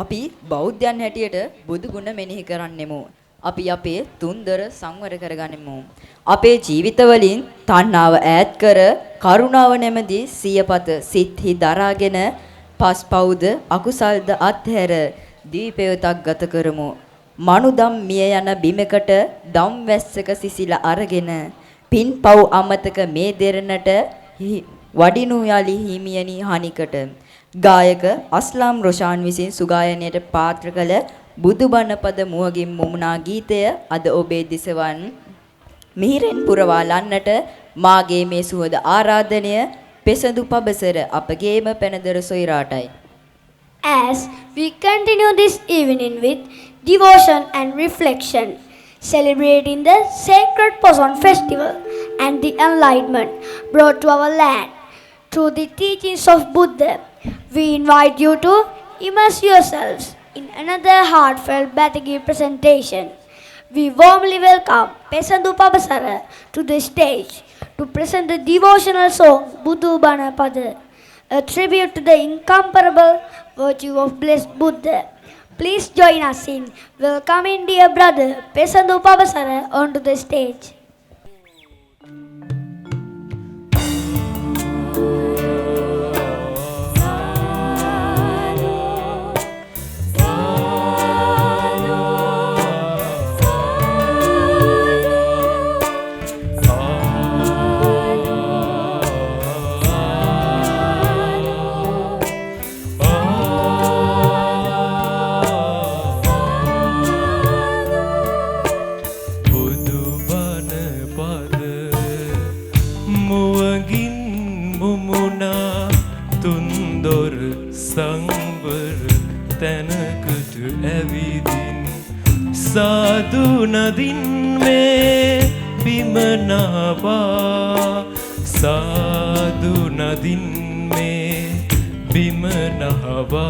අපි බෞද්ධයන් හැටියට බුදු ගුණ මෙනෙහි කරන්නෙමු. අපි අපේ තුන්දර සංවර කරගන්නෙමු. අපේ ජීවිතවලින් තණ්හාව ඈත් කර කරුණාව නැමැති සියපත සිත්හි දරාගෙන පස්පවුද අකුසල්ද අත්හැර දීපයතක් ගත කරමු. මනුදම් මිය යන බිමකට දම් වැස්සක සිසිල අරගෙන පින්පව් අමතක මේ දෙරණට වඩිනු යලි හිමියනි හනිකට. ගායක අස්ලාම් රොෂාන් විසින් සුගායනයට පාත්‍ර කළ බුදුබණ පද මුවගින් මුමුණා ගීතය අද ඔබේ දිසවන් මිහිරෙන් පුරවාලන්නට මාගේ මේ සුවද ආරාධනය පෙසඳු පබසර අපගේම පැනදර සොයිරාටයි. As we continue this evening with devotion and reflection, celebrating the sacred Poson festival and the enlightenment brought to our land through the teachings of Buddha, we invite you to immerse yourselves in another heartfelt Batagi presentation. We warmly welcome Pesandu Pabasara to the stage to present the devotional song Buddhu Bana Pada, a tribute to the incomparable virtue of blessed Buddha. Please join us in welcoming dear brother Pesandu Pabasara onto the stage. साधु नदीन में बिमनावा साधु नदीन में बिमनावा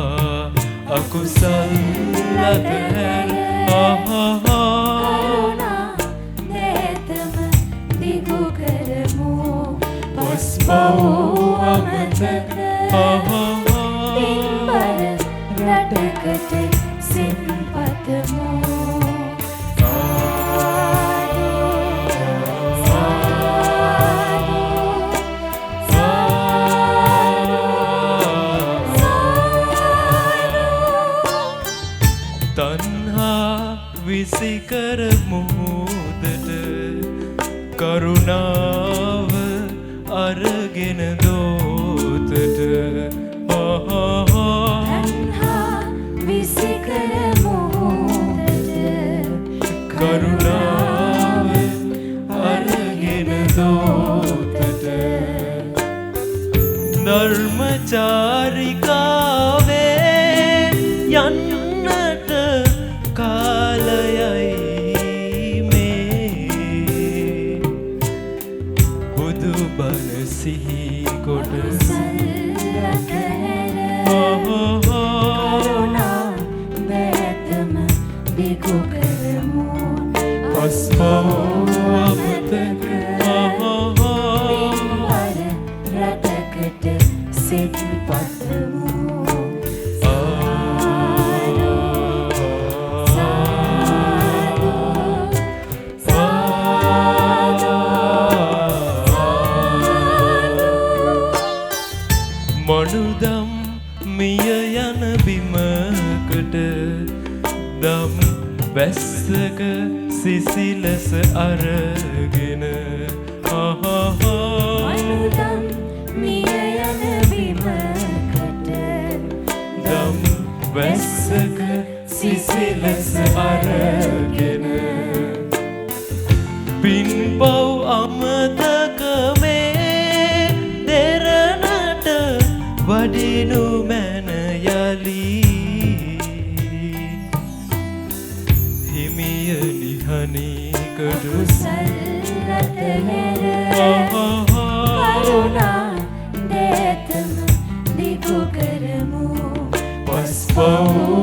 अकुशल लतहर आहा नेतम दिगु करमो पुष्पो अमतक आहा दिनबर रटकते सिंपतमो විසිකර මුහුදට කරුණාව අරගෙන දෝතට තණ්හා විසිකර මුහුදට කරුණාව අරගෙන දෝතට ධර්මචාරිකාවේ යන්නට කාලයයි මේ බුදු බණ සිහි කොට කරුණා බැතම දිගු කරමු පස්පව අපතක පින්වර රටකට සිත් පතමු මනුදම් මිය යන බිමකට දම් වැස්සක සිසිලස අරගෙන මනුදම් මිය යන බිමකට දම් වැස්සක සිසිලස අරගෙන පින්පව් අමතක වඩිනු මැන යලි හිමියනි හනිකට කරුණා දේතම දිගු කරමු පස්පව්